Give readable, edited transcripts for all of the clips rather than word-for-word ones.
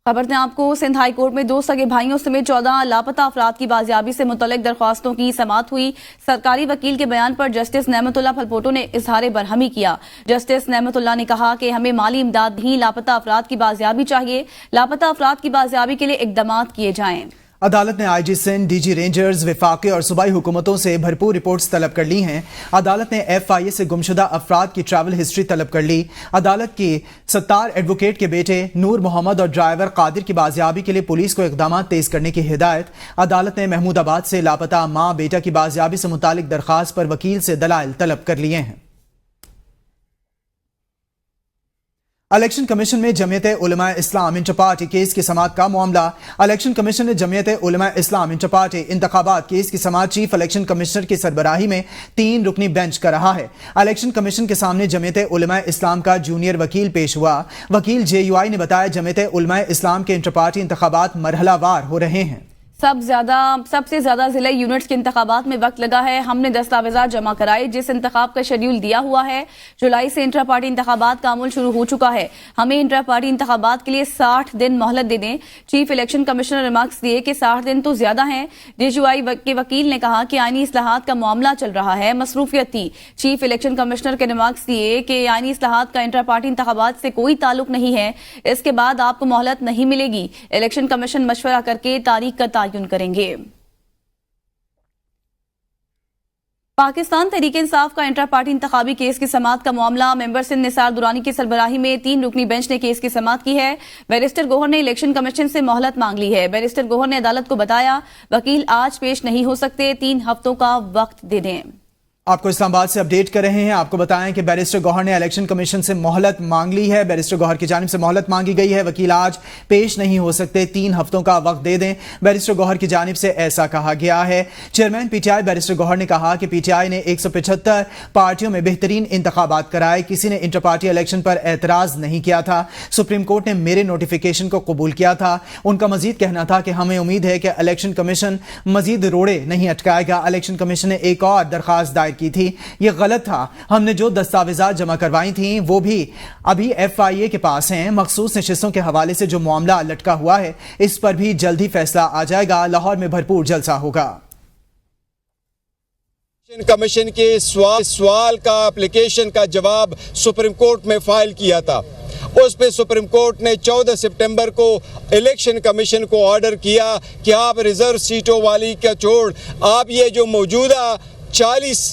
खबर दें आपको, सिंध हाई कोर्ट में 2 सगे भाइयों समेत 14 लापता अफराद की बाजियाबी से मुतल्लिक दरख्वास्तों की समाअत हुई। सरकारी वकील के बयान पर जस्टिस नेमतुल्लाह फलपोटो ने इजहार बरहमी किया। जस्टिस नेमतुल्लाह ने कहा कि हमें माली इमदाद नहीं, लापता अफराद की बाजियाबी चाहिए। लापता अफराद की बाजियाबी के लिए इकदामात किए जाएं। अदालत ने आईजी सिंध, डीजी रेंजर्स, विफाकी और सूबाई हुकूमतों से भरपूर रिपोर्ट्स तलब कर ली हैं। अदालत ने FIA से गुमशुदा अफराद की ट्रैवल हिस्ट्री तलब कर ली। अदालत की सत्तार एडवोकेट के बेटे नूर मोहम्मद और ड्राइवर कादिर की बाजियाबी के लिए पुलिस को इकदाम तेज करने की हिदायत। अदालत ने महमूदाबाद से लापता माँ बेटा की बाजियाबी से मुतालिक दरख्वास्त पर वकील से दलाइल तलब कर लिए हैं। इलेक्शन कमीशन में जमीयत उलमा इस्लाम इंटर पार्टी केस की समाअत का मामला। इलेक्शन कमीशन ने जमीयत उलमा इस्लाम इंटर पार्टी इंतखाबात केस की समाअत चीफ इलेक्शन कमिश्नर की सरबराही में 3 रुकनी बेंच कर रहा है। इलेक्शन कमीशन के सामने जमीयत उलमा इस्लाम का जूनियर वकील पेश हुआ। वकील JUI ने बताया जमीयत उलमा इस्लाम के इंटर पार्टी इंतखाबात मरहलावार हो रहे हैं। सबसे ज्यादा जिला यूनिट्स के इंतखाबात में वक्त लगा है। हमने दस्तावेजात जमा कराए। जिस इंतखाब का शेड्यूल दिया हुआ है, जुलाई से इंट्रा पार्टी इंतखाबात का अमल शुरू हो चुका है। हमें इंट्रा पार्टी इंतखाबात के लिए 60 दिन मोहलत दे दें। चीफ इलेक्शन कमिश्नर ने रिमार्क्स दिए कि 60 दिन तो ज्यादा हैं। JUI के वकील ने कहा कि आईनी इस्लाहात का मामला चल रहा है, मसरूफियत थी। चीफ इलेक्शन कमिश्नर के रिमार्क्स दिए कि आईनी इस्लाहात का इंट्रा पार्टी इंतखाबात से कोई ताल्लुक नहीं है, इसके बाद आपको मोहलत नहीं मिलेगी। इलेक्शन कमीशन मशवरा करके तारीख का करेंगे। पाकिस्तान तहरीक इंसाफ का इंट्रा पार्टी इंतखाबी केस की समाअत का मामला। मेंबर सिंध निसार दुरानी की सरबराही में 3 रुकनी बेंच ने केस की समाअत की है। बैरिस्टर गोहर ने इलेक्शन कमीशन से मोहलत मांग ली है। बैरिस्टर गोहर ने अदालत को बताया वकील आज पेश नहीं हो सकते, 3 हफ्तों का वक्त दे दें। आपको इस्लामाबाद से अपडेट कर रहे हैं। आपको बताएं कि बैरिस्टर गौहर ने इलेक्शन कमीशन से मोहलत मांग ली है। बैरिस्टर गौहर की जानिब से मोहलत मांगी गई है। वकील आज पेश नहीं हो सकते, 3 हफ्तों का वक्त दे दें। बैरिस्टर गौहर की जानिब से ऐसा कहा गया है। चेयरमैन PTI बैरिस्टर गौहर ने कहा कि PTI ने 175 पार्टियों में बेहतरीन इंतखाबात कराए, किसी ने इंटर पार्टी इलेक्शन पर एतराज नहीं किया था। सुप्रीम कोर्ट ने मेरे नोटिफिकेशन को कबूल किया था। उनका मजीद कहना था कि हमें उम्मीद है कि इलेक्शन कमीशन मजीद रोड़े नहीं अटकाएगा। इलेक्शन कमीशन ने एक और दरखास्त दायर की थी, ये गलत था। हमने जो दस्तावेजात जमा करवाई थी वो भी अभी FIA के पास हैं। मखसूस नशिस्तों के हवाले से जो मामला लटका हुआ है, इस पर भी जल्दी फैसला आ जाएगा। लाहौर में भरपूर जलसा होगा। कमीशन के सवाल का एप्लीकेशन का जवाब सुप्रीम कोर्ट में फाइल किया था। उस पे सुप्रीम कोर्ट ने 14 सितंबर को इलेक्शन कमीशन को ऑर्डर किया कि आप रिजर्व सीटों वाली का छोड़ आप ये जो मौजूदा 40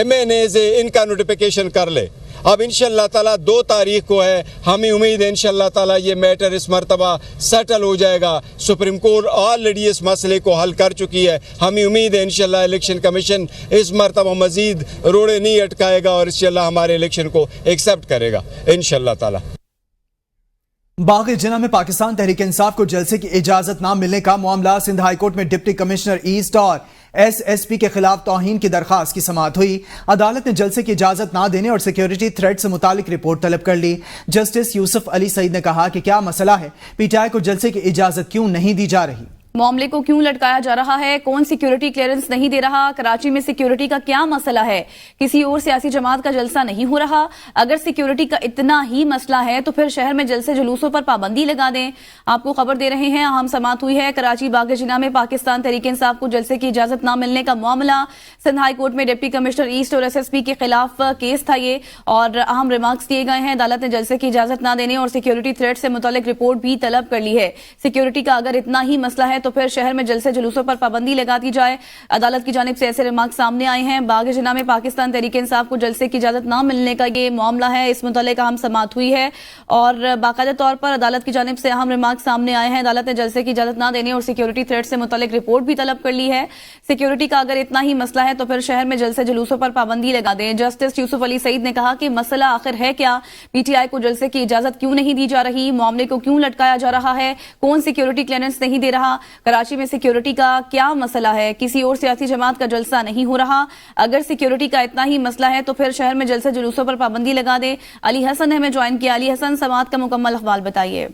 MNAs इनका नोटिफिकेशन कर ले। अब इंशाअल्लाह ताला 2 तारीख को है, हमें उम्मीद है इंशाअल्लाह ताला ये मैटर इस मरतबा सेटल हो जाएगा। सुप्रीम कोर्ट ऑलरेडी इस मसले को हल कर चुकी है। हमें उम्मीद है इंशाअल्लाह इलेक्शन कमीशन इस मरतबा मजीद रोड़े नहीं अटकाएगा और इंशाअल्लाह हमारे इलेक्शन को एक्सेप्ट करेगा इंशाअल्लाह ताला। बाग़ जिना में पाकिस्तान तहरीक इंसाफ को जलसे की इजाजत न मिलने का मामला। सिंध हाई कोर्ट में डिप्टी कमिश्नर ईस्ट और SSP के खिलाफ तौहीन की दरखास्त की समाअत हुई। अदालत ने जलसे की इजाजत ना देने और सिक्योरिटी थ्रेट से मुतालिक रिपोर्ट तलब कर ली। जस्टिस यूसुफ अली सईद ने कहा कि क्या मसला है, PTI को जलसे की इजाजत क्यों नहीं दी जा रही, मामले को क्यों लटकाया जा रहा है, कौन सिक्योरिटी क्लियरेंस नहीं दे रहा, कराची में सिक्योरिटी का क्या मसला है, किसी और सियासी जमात का जलसा नहीं हो रहा। अगर सिक्योरिटी का इतना ही मसला है तो फिर शहर में जलसे जुलूसों पर पाबंदी लगा दें। आपको खबर दे रहे हैं, अहम समाअत हुई है। कराची बाग़ जिना में पाकिस्तान तहरीक इंसाफ को जलसे की इजाजत न मिलने का मामला। सिंध हाई कोर्ट में डिप्टी कमिश्नर ईस्ट और SSP के खिलाफ केस था ये, और अहम रिमार्क्स दिए गए हैं। अदालत ने जलसे की इजाजत न देने और सिक्योरिटी थ्रेट से मुतालिक रिपोर्ट भी तलब कर ली है। सिक्योरिटी का अगर इतना ही मसला है तो फिर शहर में जलसे जुलूसों पर पाबंदी लगा दी जाए। अदालत की जानिब से ऐसे रिमार्क सामने आए हैं। बाग़ जिना में पाकिस्तान तहरीक इंसाफ को जलसे की इजाजत न मिलने का ये मामला है। इस मुतालिक अहम समाअत हुई है और बाकायदा तौर पर अदालत की जानिब से अहम रिमार्क सामने आए हैं। अदालत ने जलसे की इजाजत न देने और सिक्योरिटी थ्रेट से मुतालिक रिपोर्ट भी तलब कर ली है। सिक्योरिटी का अगर इतना ही मसला है तो फिर शहर में जलसे जुलूसों पर पाबंदी लगा दें। जस्टिस यूसुफ अली सईद ने कहा कि मसला आखिर है क्या, PTI को जलसे की इजाजत क्यों नहीं दी जा रही, मामले को क्यों लटकाया जा रहा है, कौन सिक्योरिटी क्लियरेंस नहीं दे रहा, कराची में सिक्योरिटी का क्या मसला है, किसी और सियासी जमात का जलसा नहीं हो रहा। अगर सिक्योरिटी का इतना ही मसला है तो फिर शहर में जलसे जुलूसों पर पाबंदी लगा दे। अली हसन ने हमें ज्वाइन किया। अली हसन, समाअत का मुकम्मल अहवाल बताइए।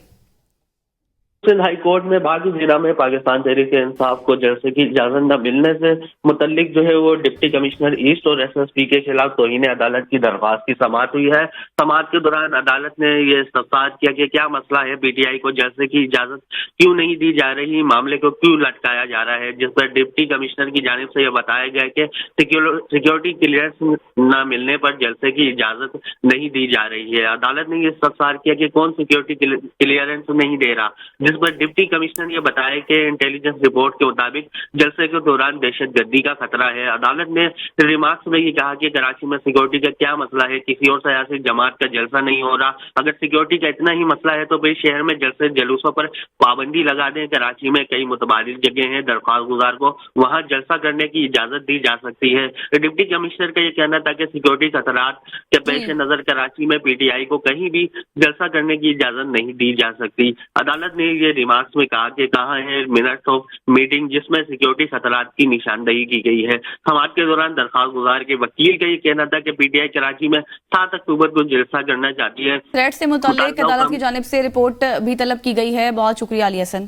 ہائی کورٹ میں بھاگی ضلع میں پاکستان تحریک انصاف کو جلسے کی اجازت نہ ملنے سے متعلق جو ہے وہ ڈپٹی کمشنر ایسٹ اور ایس ایس پی کے خلاف توہین عدالت کی درخواست کی سماعت ہوئی ہے۔ سماعت کے دوران عدالت نے یہ استفسار کیا کہ کیا مسئلہ ہے، پی ٹی آئی کو جلسے کی اجازت کیوں نہیں دی جا رہی، معاملے کو کیوں لٹکایا جا رہا ہے، جس پر ڈپٹی کمشنر کی جانب سے یہ بتایا گیا کہ سیکیورٹی کلیئرنس نہ ملنے پر جلسے کی اجازت نہیں دی جا رہی ہے۔ عدالت نے یہ استفسار کیا کہ کون سیکیورٹی کلیئرنس نہیں دے رہا، جس پر ڈپٹی کمشنر نے یہ بتایا کہ انٹیلیجنس رپورٹ کے مطابق جلسے کے دوران دہشت گردی کا خطرہ ہے۔ عدالت نے ریمارکس میں یہ کہا کہ کراچی میں سیکیورٹی کا کیا مسئلہ ہے، کسی اور سیاسی جماعت کا جلسہ نہیں ہو رہا، اگر سیکیورٹی کا اتنا ہی مسئلہ ہے تو پھر شہر میں جلسے جلوسوں پر پابندی لگا دیں۔ کراچی میں کئی متبادل جگہ ہیں، درخواست گزار کو وہاں جلسہ کرنے کی اجازت دی جا سکتی ہے۔ ڈپٹی کمشنر کا یہ کہنا تھا کہ سیکیورٹی خطرات کے پیش نظر کراچی میں پی ٹی آئی کو کہیں بھی جلسہ کرنے کی اجازت نہیں دی جا سکتی۔ عدالت نے یہ ریمارکس میں کہا کہ کہاں ہے منٹس آف میٹنگ جس میں سیکیورٹی خطرات کی نشاندہی کی گئی ہے۔ سماعت کے دوران درخواست گزار کے وکیل کا یہ کہنا تھا کہ پی ٹی آئی کراچی میں 7 اکتوبر کو جلسہ کرنا چاہتی ہے۔ تھریٹ سے متعلق عدالت کی جانب سے رپورٹ بھی طلب کی گئی ہے۔ بہت شکریہ علی حسن۔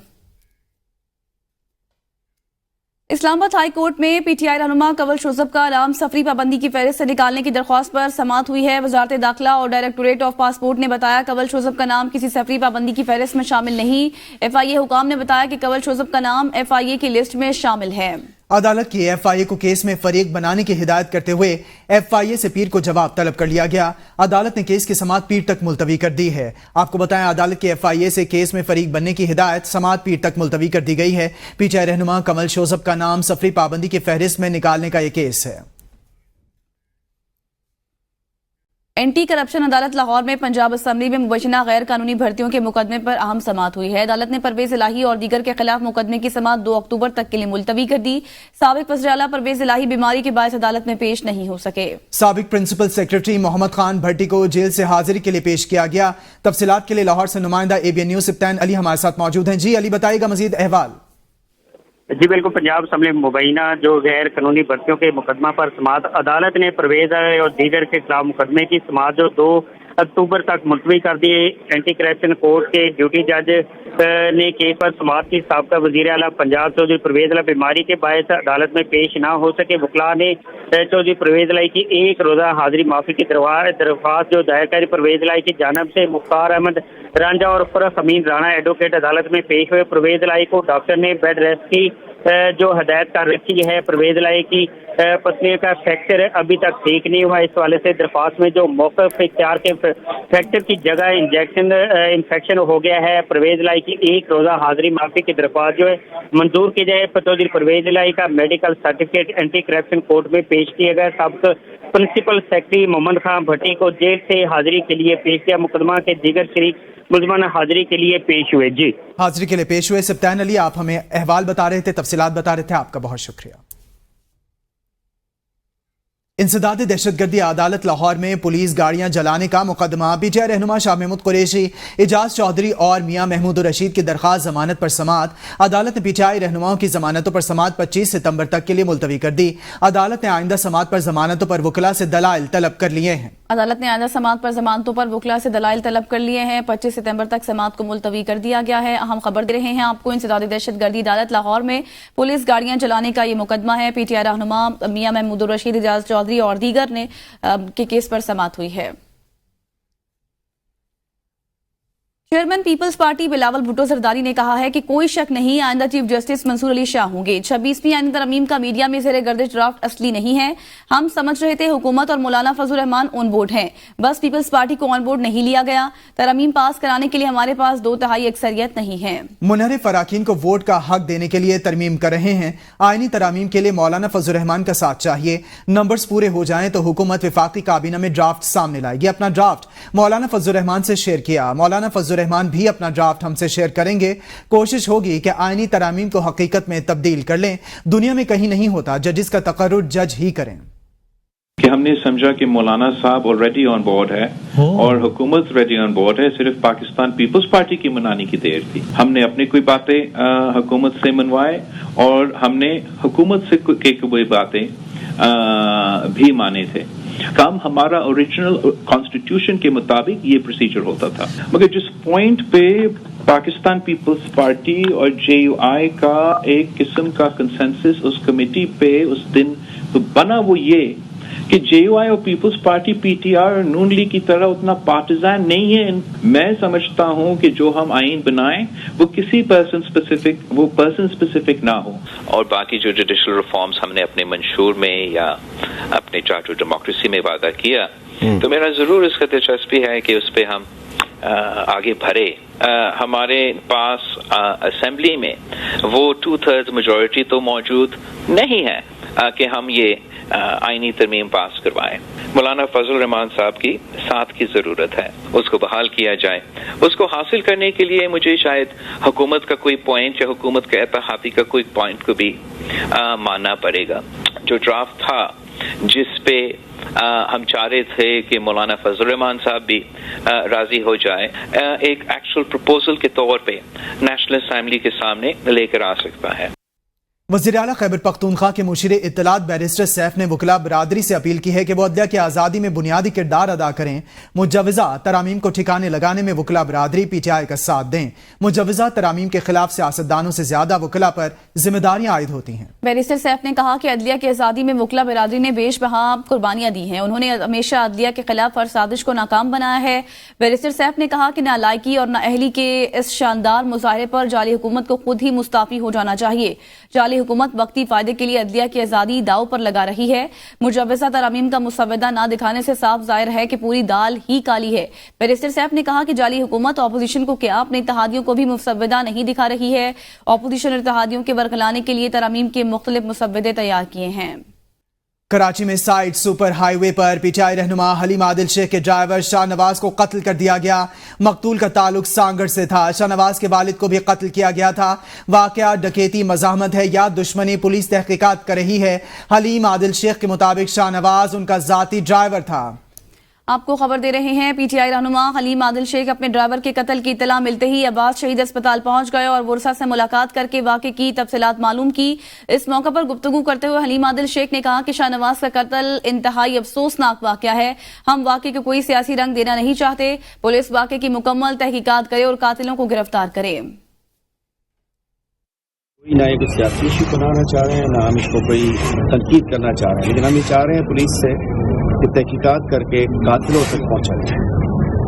اسلام آباد ہائی کورٹ میں پی ٹی آئی رہنما کنول شوذب کا نام سفری پابندی کی فہرست سے نکالنے کی درخواست پر سماعت ہوئی ہے۔ وزارت داخلہ اور ڈائریکٹوریٹ آف پاسپورٹ نے بتایا کنول شوذب کا نام کسی سفری پابندی کی فہرست میں شامل نہیں۔ ایف آئی اے حکام نے بتایا کہ کنول شوذب کا نام ایف آئی اے کی لسٹ میں شامل ہے۔ عدالت کی ایف آئی اے کو کیس میں فریق بنانے کی ہدایت کرتے ہوئے ایف آئی اے سے پیر کو جواب طلب کر لیا گیا۔ عدالت نے کیس کی سماعت پیر تک ملتوی کر دی ہے۔ آپ کو بتائیں عدالت کی ایف آئی اے سے کیس میں فریق بننے کی ہدایت سماعت پیر تک ملتوی کر دی گئی ہے۔ پی ٹی آئی رہنما کنول شوذب کا نام سفری پابندی کی فہرست میں نکالنے کا یہ کیس ہے۔ اینٹی کرپشن عدالت لاہور میں پنجاب اسمبلی میں مبینہ غیر قانونی بھرتیوں کے مقدمے پر اہم سماعت ہوئی ہے۔ عدالت نے پرویز الہی اور دیگر کے خلاف مقدمے کی سماعت 2 اکتوبر تک کے لیے ملتوی کر دی۔ سابق وزیر اعلیٰ پرویز الہی بیماری کے باعث عدالت میں پیش نہیں ہو سکے۔ سابق پرنسپل سیکرٹری محمد خان بھٹی کو جیل سے حاضری کے لیے پیش کیا گیا۔ تفصیلات کے لیے لاہور سے نمائندہ اے بی این نیوز سبطین علی ہمارے ساتھ موجود ہیں۔ جی علی، بتائیے گا مزید احوال۔ جی بالکل، پنجاب اسمبلی میں مبینہ جو غیر قانونی بھرتیوں کے مقدمہ پر سماعت عدالت نے پرویز اور دیگر کے خلاف مقدمے کی سماعت جو 2 اکتوبر تک ملتوی کر دی۔ اینٹی کرپشن کورٹ کے ڈیوٹی جج نے کیس پر سماعت کی۔ سابقہ وزیر اعلیٰ پنجاب چودھری پرویز الہی بیماری کے باعث عدالت میں پیش نہ ہو سکے۔ وکلاء نے چودھری پرویز الہی کی 1 روزہ حاضری معافی کی درخواست جو دائر کری پرویز الہی کی جانب سے مختار احمد رانجھا اور فرخ امین رانا ایڈوکیٹ عدالت میں پیش ہوئے۔ پرویز الہی کو ڈاکٹر نے بیڈ ریسٹ کی جو ہدایت کر رکھی ہے۔ پرویز الہی کی پسلیوں کا فریکچر ابھی تک ٹھیک نہیں ہوا۔ اس حوالے سے درخواست میں جو موقف اختیار کے فریکچر کی جگہ انفیکشن ہو گیا ہے، پرویز الہی کی 1 روزہ حاضری معافی کی درخواست جو ہے منظور کی جائے۔ چودھری پرویز الہی کا medical certificate anti corruption court میں پیش کیا گیا۔ سابق پرنسپل سیکرٹری محمد خان بھٹی کو جیل سے حاضری کے لیے پیش کیا۔ مقدمہ کے دیگر شریک ملزمان حاضری کے لیے پیش ہوئے۔ جی حاضری کے لیے پیش ہوئے سبطین علی، آپ ہمیں احوال بتا رہے تھے، تفصیلات بتا رہے تھے، آپ کا بہت شکریہ۔ انسداد دہشت گردی عدالت لاہور میں پولیس گاڑیاں جلانے کا مقدمہ پی ٹی آئی رہنما شاہ محمود قریشی، اعجاز چودھری اور میاں محمود الرشید کی درخواست ضمانت پر سماعت۔ عدالت نے پی ٹی آئی رہنماؤں کی ضمانتوں پر سماعت 25 ستمبر تک کے لیے ملتوی کر دی۔ عدالت نے آئندہ سماعت پر ضمانتوں پر وکلاء سے دلائل طلب کر لیے ہیں۔ عدالت نے آئندہ سماعت پر ضمانتوں پر وکلاء سے دلائل طلب کر لیے ہیں۔ 25 ستمبر تک سماعت کو ملتوی کر دیا گیا ہے۔ اہم خبر دے رہے ہیں آپ کو، انسداد دہشت گردی عدالت لاہور میں پولیس گاڑیاں جلانے کا یہ مقدمہ ہے۔ پی ٹی آئی رہنما میاں محمود الرشید، اعجاز چودھری اور دیگر نے کے کیس پر سماعت ہوئی ہے۔ چیئرمین پیپلز پارٹی بلاول بھٹو زرداری نے کہا ہے کہ کوئی شک نہیں آئندہ چیف جسٹس منصور علی شاہ ہوں گے۔ 26ویں آئینی ترمیم کا میڈیا میں زیر گردش ڈرافٹ اصلی نہیں ہے۔ ہم سمجھ رہے تھے حکومت اور مولانا فضل الرحمان آن بورڈ ہیں، بس پیپلز پارٹی کو آن بورڈ نہیں لیا گیا۔ ترمیم پاس کرانے کے لیے ہمارے پاس 2/3 اکثریت نہیں ہے۔ منحرف اراکین کو ووٹ کا حق دینے کے لیے ترمیم کر رہے ہیں۔ آئینی ترامیم کے لیے مولانا فضل الرحمان کا ساتھ چاہیے۔ نمبرز پورے ہو جائیں تو حکومت وفاقی کابینہ میں ڈرافٹ سامنے لائے گی۔ اپنا ڈرافٹ مولانا فضل الرحمان سے شیئر کیا۔ مولانا فضل الرحمان بھی اپنا ڈرافٹ ہم سے شیئر کریں گے۔ کوشش ہوگی کہ آئینی ترامیم کو حقیقت میں تبدیل کر لیں۔ دنیا میں کہیں نہیں ہوتا ججز کا تقرر جج ہی کریں۔ کہ ہم نے سمجھا کہ مولانا صاحب آلریڈی آن بورڈ ہے اور حکومت ریڈی آن بورڈ ہے، صرف پاکستان پیپلز پارٹی کی منانی کی دیر تھی۔ ہم نے اپنی کوئی باتیں حکومت سے منوائے اور ہم نے حکومت سے کوئی باتیں بھی مانے تھے۔ काम हमारा ओरिजिनल कॉन्स्टिट्यूशन के मुताबिक ये प्रोसीजर होता था। मगर जिस पॉइंट पे पाकिस्तान पीपल्स पार्टी और JUI का एक किस्म का कंसेंसस उस कमेटी पे उस दिन तो बना, वो ये कि JUI और पीपल्स पार्टी PTR और नून लीग की तरह उतना पार्टिजान नहीं है। मैं समझता हूं कि जो हम आइन बनाएं वो किसी पर्सन स्पेसिफिक ना हो। और बाकी जो जुडिशल रिफॉर्म्स हमने अपने मंशूर में या अपने चार्टर डेमोक्रेसी में वादा किया, तो मेरा जरूर इसका दिलचस्पी है कि उस पर हम आगे बढ़े। हमारे पास असेंबली में वो 2/3 मेजॉरिटी तो मौजूद नहीं है कि हम ये आईनी तरमीम पास करवाएं। मौलाना फजल रहमान साहब की साथ की जरूरत है, उसको बहाल किया जाए। उसको हासिल करने के लिए मुझे शायद हुकूमत का कोई पॉइंट या हुकूमत के इत्तेहादी का कोई पॉइंट को भी मानना पड़ेगा। जो ड्राफ्ट था जिस पे हम चाह रहे थे कि मौलाना फजल रहमान साहब भी राजी हो जाए, एक एक्चुअल प्रपोजल के तौर पे नेशनल असेंबली के सामने लेकर आ सकता है। वज़ीर आला खैबर पख्तूनख्वा के मुशीर इत्तलात बैरिस्टर सैफ ने वकला बरादरी से अपील की है कि वो अदलिया की आज़ादी में बुनियादी किरदार अदा करें। मुजव्वज़ा तरामीम को ठिकाने लगाने में वकला बरादरी PTI का साथ दें। मुजव्वज़ा तरामीम के खिलाफ सियासतदानों से ज्यादा वकला पर जिम्मेदारियां आयद होती हैं। बैरिस्टर सैफ ने कहा कि अदलिया की आज़ादी में वकला बरादरी ने बेशबहा कुर्बानियां दी हैं। उन्होंने हमेशा अदलिया के खिलाफ हर साजिश को नाकाम बनाया है। बैरिस्टर सैफ ने कहा कि नालायकी और नाअहली के इस शानदार मुजाहरे पर जाली हुकूमत को खुद ही मुस्ताफी हो जाना चाहिए। जाली हुकूमत वक्ती फायदे के लिए अदलिया की आजादी दाव पर लगा रही है। मुजव्वज़ा तरामीम का मुसव्वदा ना दिखाने से साफ जाहिर है कि पूरी दाल ही काली है। बैरिस्टर सैफ ने कहा कि जाली हुकूमत ऑपोजिशन को क्या अपने इत्तेहादियों को भी मुसव्वदा नहीं दिखा रही है। ऑपोजिशन इत्तेहादियों के बरगलाने के लिए तरामीम के मुख्तलिफ मुसव्वदे तैयार किए हैं। कराची में साइड सुपर हाईवे पर PTI रहनुमा हलीम आदिल शेख के ड्राइवर शाहनवाज को कत्ल कर दिया गया। मकतूल का ताल्लुक सांगड़ से था। शाहनवाज के वालिद को भी कत्ल किया गया था। वाकया डकैती मज़ाहमत है या दुश्मनी, पुलिस तहकीकात कर रही है। हलीम आदिल शेख के मुताबिक शाहनवाज उनका जाती ड्राइवर था। आपको खबर दे रहे हैं, PTI रहनुमा हलीम आदिल शेख अपने ड्राइवर के कत्ल की इत्तला मिलते ही अब्बास शहीद अस्पताल पहुंच गए और वर्सा से मुलाकात करके वाक़े की तफसीलात मालूम की। इस मौके पर गुफ्तगू करते हुए हलीम आदिल शेख ने कहा कि शाहनवाज का कत्ल इंतहाई अफसोसनाक वाक़या है। हम वाक़े को कोई सियासी रंग देना नहीं चाहते। पुलिस वाक़े की मुकम्मल तहकीकात करे और कातिलों को गिरफ्तार करे। कोई ना एक सियासी इशू बनाना चाह रहे हैं, ना हम इसको कोई तनकीद करना चाह रहे हैं, लेकिन हम ये चाह रहे हैं पुलिस से कि तहकीकात करके कातिलों तक पहुंचा जाए।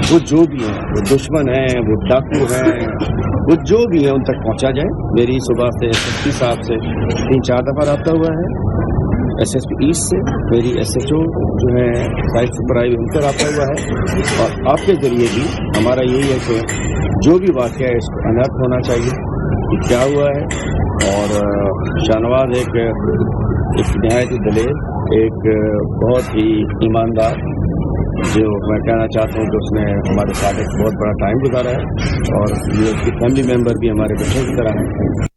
वो जो भी हैं, वो दुश्मन हैं, वो डाकू हैं, वो जो भी हैं, उन तक पहुंचा जाए। मेरी सुबह से SSP साहब से 3-4 दफ़ा रब्ता हुआ है, SSP ईस्ट से, मेरी SHO जो है साइड सुपर हाईवे उनका रब्ता हुआ है, और आपके ज़रिए भी हमारा यही है कि जो भी वाक़या है इसको अनर्थ होना चाहिए कि क्या हुआ है। और शाहनवाज एक नहायत दलेर, एक बहुत ही ईमानदार, जो मैं कहना चाहता हूँ कि उसने हमारे साथ एक बहुत बड़ा टाइम गुजारा है, और ये उसकी फैमिली मेम्बर भी हमारे बच्चों की तरह हैं।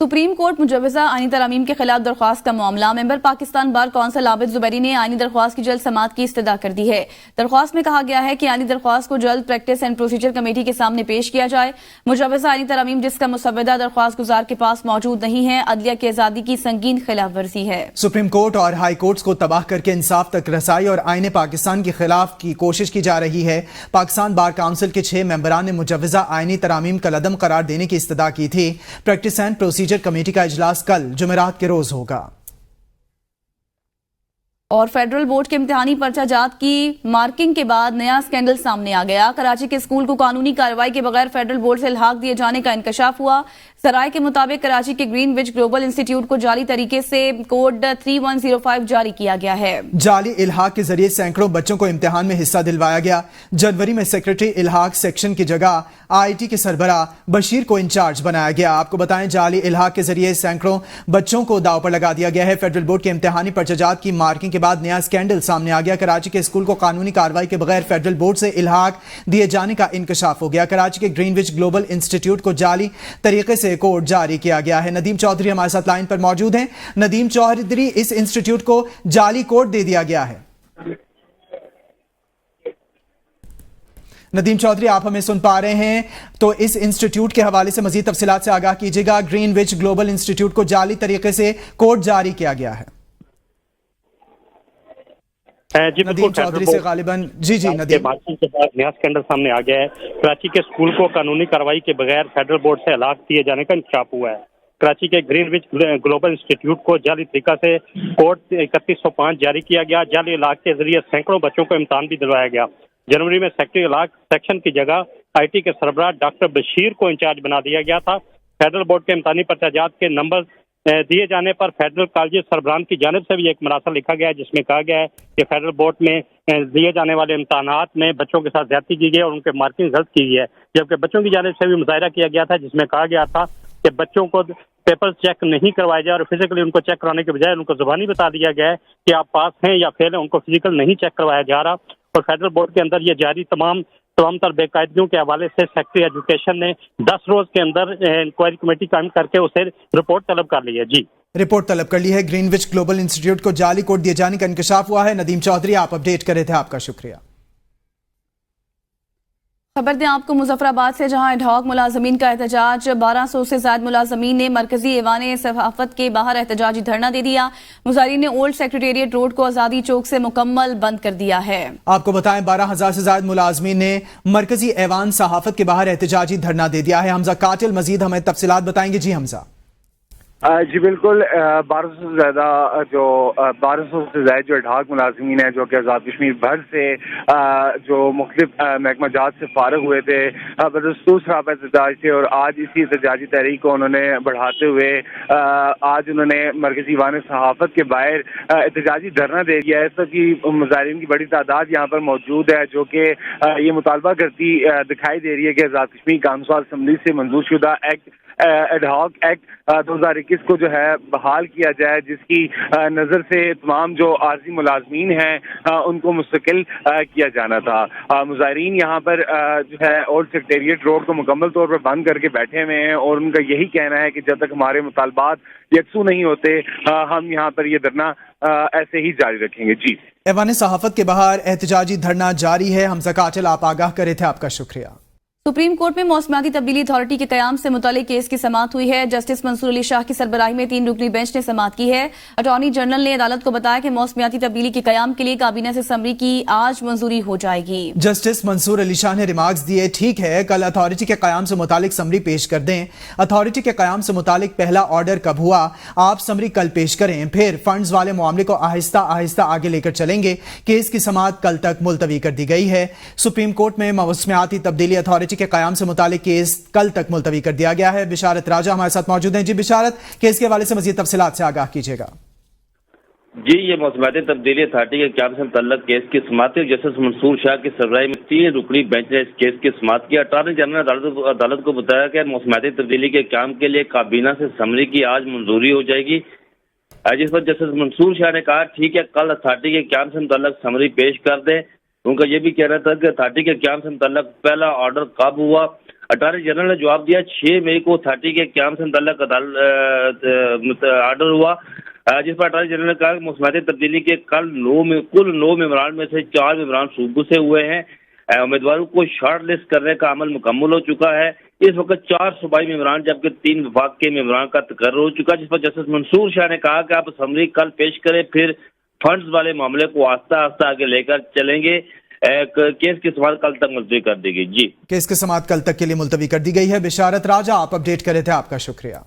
सुप्रीम कोर्ट मुजव्वज़ा आईनी तरामीम के खिलाफ दरख्वास्त का मामला। Member Pakistan bar council Abid Zubairi ने आईनी दरख्वास्त की जल्द समाअत की इस्तदा कर दी है। दरख्वास्त में कहा गया है कि आईनी दरख्वास्त को जल्द प्रैक्टिस एंड प्रोसीजर कमेटी के सामने पेश किया जाए। मुजव्वज़ा आईनी तरामीम जिसका मुसव्वदा दरख्वास्त गुजार के पास मौजूद नहीं है, अदलिया की आजादी की संगीन खिलाफ वर्जी है। सुप्रीम कोर्ट और हाई कोर्ट्स को तबाह करके इंसाफ तक रसाई और आईने पाकिस्तान के खिलाफ की कोशिश की जा रही है। पाकिस्तान बार काउंसिल के 6 मेंबरान ने मुजव्वज़ा आईनी तरामीम का लदम करार देने की इस्तदा की थी। प्रैक्टिस एंड प्रोसीजर कमेटी का इजलास कल जुमेरात के रोज होगा। और फेडरल बोर्ड के इम्तिहानी पर्चा जात की मार्किंग के बाद नया स्कैंडल सामने आ गया। कराची के स्कूल को कानूनी कार्रवाई के बगैर फेडरल बोर्ड से इल्हाक दिए जाने का इंकशाफ हुआ। सराय के मुताबिक कराची के ग्रीनविच ग्लोबल इंस्टीट्यूट को जाली तरीके से कोड 3105 जारी किया गया है। जाली इल्हाक के जरिए सैकड़ों बच्चों को इम्तिहान में हिस्सा दिलवाया गया। जनवरी में सेक्रेटरी इल्हाक सेक्शन की जगह IIT के सरबराह बशीर को इंचार्ज बनाया गया। आपको बताएं, जाली इल्हाक के जरिए सैकड़ों बच्चों को दाव पर लगा दिया गया है। फेडरल बोर्ड के इम्तिहानी पर्चा जात की मार्किंग के बाद नया स्कैंडल सामने आ गया। कराची के स्कूल को कानूनी कार्रवाई के बगैर फेडरल बोर्ड से इल्हाक दिए जाने का इंकशाफ हो गया। कराची के ग्रीनविच ग्लोबल इंस्टीट्यूट को जाली तरीके से कोड जारी किया गया है। नदीम चौधरी हमारे साथ लाइन पर मौजूद हैं। नदीम चौधरी, इस इंस्टीट्यूट को जाली कोड दे दिया गया है। नदीम चौधरी, आप हमें सुन पा रहे हैं? तो इस इंस्टीट्यूट के हवाले से मजीद तफसीलात से आगाह कीजिएगा। ग्रीनविच ग्लोबल इंस्टीट्यूट को जाली तरीके से कोड जारी किया गया है। जी नदीम चौधरी से गालिबन जी नदीम। मार्चिंग के बाद नया स्कैंडल सामने आ गया है। कराची के स्कूल को कानूनी कार्रवाई के बगैर फेडरल बोर्ड से हलाक दिए जाने का इंकशाफ हुआ है। कराची के ग्रीनविच ग्लोबल इंस्टीट्यूट को जाली तरीका से कोड 3105 जारी किया गया। जाली इलाक के जरिए सैकड़ों बच्चों को इम्तहान भी दिलवाया गया। जनवरी में सेक्रेटरी इलाक सेक्शन की जगह IT के सरबराह डॉक्टर बशीर को इंचार्ज बना दिया गया था। फेडरल बोर्ड के इम्तहानी पर्चाजात के नंबर दिए जाने पर फेडरल कॉलेज सरबराह की जानिब से भी एक मरासल लिखा गया है, जिसमें कहा गया है कि फेडरल बोर्ड में दिए जाने वाले इम्तहानात में बच्चों के साथ ज्यादती की गई और उनके मार्किंग गलत की गई है। जबकि बच्चों की जानिब से भी मुजाहरा किया गया था, जिसमें कहा गया था कि बच्चों को पेपर चेक नहीं करवाए जाए और फिजिकली उनको चेक कराने के बजाय उनको जुबानी बता दिया गया है कि आप पास हैं या फेल हैं, उनको फिजिकल नहीं चेक करवाया जा रहा। और फेडरल बोर्ड के अंदर ये जारी तमाम तर बेकायदगियों के हवाले से सेक्रेटरी एजुकेशन ने 10 रोज के अंदर इंक्वायरी कमेटी कायम करके उसे रिपोर्ट तलब कर ली है। जी रिपोर्ट तलब कर ली है। ग्रीनविच ग्लोबल इंस्टीट्यूट को जाली कोड दिए जाने का इंकशाफ हुआ है। नदीम चौधरी आप अपडेट कर रहे थे, आपका शुक्रिया। खबर दें आपको मुजफ्फराबाद से, जहां एडहॉक मुलाजमीन का एहतजाज। 1200 से ज्यादा मुलाजमीन ने मरकजी ऐवान सहाफत के बाहर एहतजाजी धरना दे दिया। मुजाहिरीन ने ओल्ड सेक्रेटेरिएट रोड को आजादी चौक से मुकम्मल बंद कर दिया है। आपको बताएं 12,000 से ज्यादा मुलाजमीन ने मरकजी ऐवान सहाफत के बाहर एहतजाजी धरना दे दिया है। हमजा कातिल मजीद हमें तफसीलात बताएंगे। जी हमजा। जी बिल्कुल, 1200 से ज्यादा जो एडहॉक मुलाजमीन है जो कि आज़ाद कश्मीर भर से जो मुख्तलिफ महकमा जात से फारग हुए थे, बदस्तूर सरापा एहतजाज थे और आज इसी एहतजाजी तहरीक को उन्होंने बढ़ाते हुए आज उन्होंने मरकजी ऐवान सहाफत के बाहर एहतजाजी धरना दे दिया है। इस की मुजाहिरीन की बड़ी तादाद यहाँ पर मौजूद है जो कि ये मुतालबा करती दिखाई दे रही है कि आज़ाद कश्मीर काउंसिल असम्बली से मंजूर शुदा एक्ट एडहॉक एक्ट 2021 को जो है बहाल किया जाए, जिसकी नज़र से तमाम जो आर्जी मुलाजमीन हैं उनको मुस्तकिल किया जाना था। मुजाहिरीन यहाँ पर जो है ओल्ड सेक्रेटेरिएट रोड को मुकम्मल तौर पर बंद करके बैठे हुए हैं और उनका यही कहना है कि जब तक हमारे मुतालबात यकसू नहीं होते हम यहाँ पर ये धरना ऐसे ही जारी रखेंगे। जी ऐवान सहाफत के बाहर एहतजाजी धरना जारी है। हमजा कातिल आप आगाह करे थे, आपका शुक्रिया। सुप्रीम कोर्ट में मौसमियाती तब्दीली अथॉरिटी के कयाम से मुतालिक केस की समाअत हुई है। जस्टिस मंसूर अली शाह की सरबराही में 3 रुकनी बेंच ने समाअत की है। अटॉर्नी जनरल ने अदालत को बताया कि मौसमियाती तब्दीली के कयाम के लिए काबीना से समरी की आज मंजूरी हो जाएगी। जस्टिस मंसूर अली शाह ने रिमार्क्स दिए, ठीक है कल अथॉरिटी के कयाम से मुतालिक समरी पेश कर दें। अथॉरिटी के कयाम से मुतालिक पहला ऑर्डर कब हुआ, आप समरी कल पेश करें, फिर फंड्स वाले मामले को आहिस्ता आहिस्ता आगे लेकर चलेंगे। केस की समाअत कल तक मुलतवी कर दी गई है। सुप्रीम कोर्ट में मौसमियाती तब्दीली अथॉरिटी के कयाम से मुतालिक केस कल तक मुलतवी कर दिया गया है। बिशारत राजा हमारे साथ मौजूद हैं। जी बिशारत, केस के हवाले से मजीद तफसीलात से आगाह कीजिएगा। जी, ये मौसमियाती तब्दीली अथॉरिटी के कयाम से मुतल्लक केस की समाअत जस्टिस मंसूर शाह की सरबराही में 3 रुकनी बेंच ने इस केस की समाअत की। अटॉर्नी जनरल ने अदालत को बताया कि मौसमियाती तब्दीली के कयाम के लिए काबीना से समरी की आज मंजूरी हो जाएगी, जिस पर जस्टिस मंसूर शाह ने कहा ठीक है कल अथॉरिटी के कयाम से मुतल्लक समरी पेश कर दें। उनका ये भी कहना था कि अथॉरिटी के कयाम से मुतल्लक पहला ऑर्डर कब हुआ। अटॉर्नी जनरल ने जवाब दिया 6 मई को अथॉरिटी के कयाम से मुतल्लक ऑर्डर हुआ, जिस पर अटॉर्नी जनरल ने कहा कि मौसमियाती तब्दीली के कुल 9 मेंबरान में से 4 मेंबरान सूबों से हुए हैं। उम्मीदवारों को शॉर्ट लिस्ट करने का अमल मुकम्मल हो चुका है। इस वक्त 4 सूबाई मेंबरान जबकि 3 विभाग के मेंबरान का तकर्र हो चुका है, जिस पर जस्टिस मंसूर शाह ने कहा कि आप समरी कल पेश करें, फिर फंड्स वाले मामले को आस्ता आस्ता आगे लेकर चलेंगे। केस की समाअत कल तक मुलतवी कर दी गई। जी, केस की समाअत कल तक के लिए मुलतवी कर दी गई है। बिशारत राजा आप अपडेट करे थे, आपका शुक्रिया।